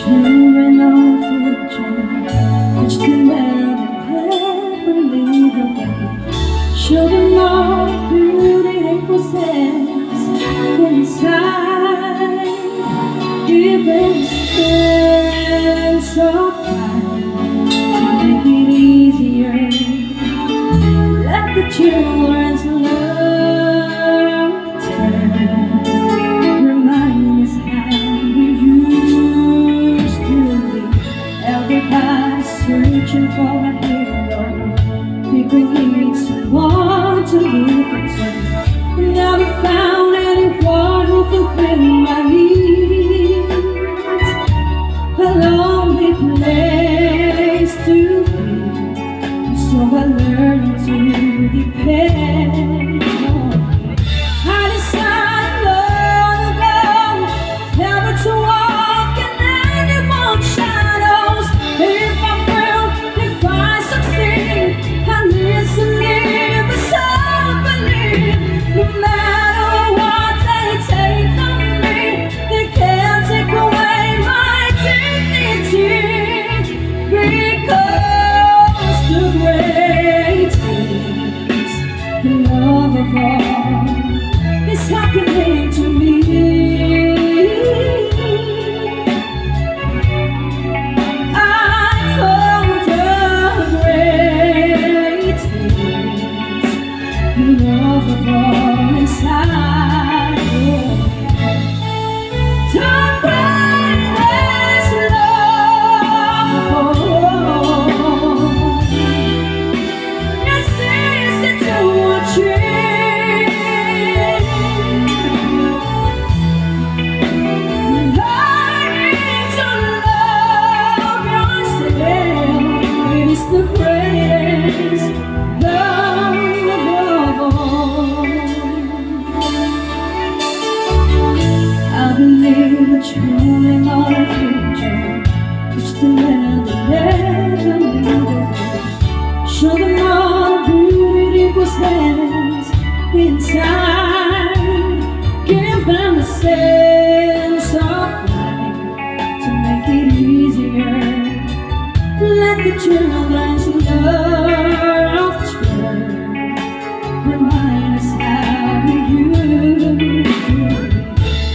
children of the future, which can never ever lead the way. Show them all the beauty they possess inside. Give them a sense of pride to make it easier. Let the children's laughter remind us how we used to be. Everybody searching for a hero. People need someone to look into. Never found anyone who fulfilled my needs. A lonely place to be, so I learned to depend on you. I decided long ago never to walk in anyone's shadows. If I fail, if I succeed, I listen, live, and so believe. No matter what they take from me, they can't take away my dignity. Because the greatest love of all is happening to me. I found the greatest love of all inside. The greatest love of all is easy to achieve. Learning to love yourself is the greatest love of all. I believe that you're in all the future, which the never leave the way. Show them all the beauty they possess inside. Give them a sense of pride to make it easier. Let the children's laughter remind us how we used to be.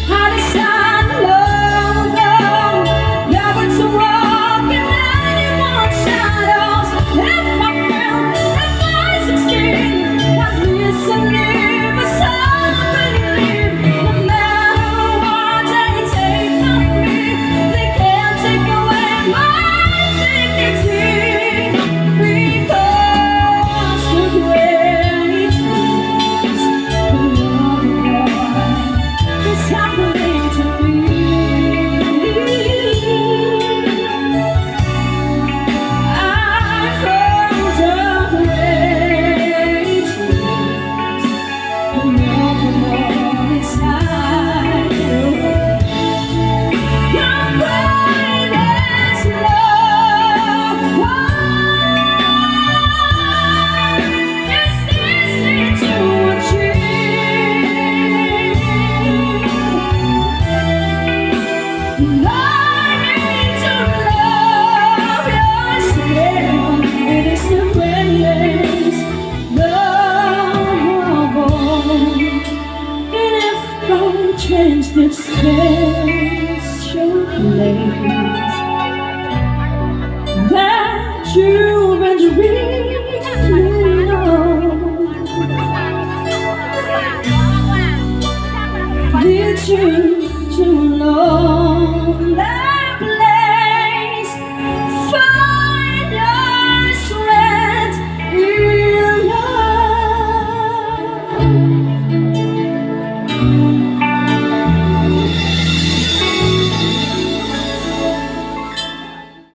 I decided long ago never to walk in anyone's shadows. If I fail, if I succeed, I listen, live, and so believe. No matter what they take from me, they can't take away my dignity. Because the greatest love of all is happening to me. I found the greatest love of all inside. Your greatest love of all is easy to achieve. Learning to love yourself, it is the greatest love of all. And if by chance this fails,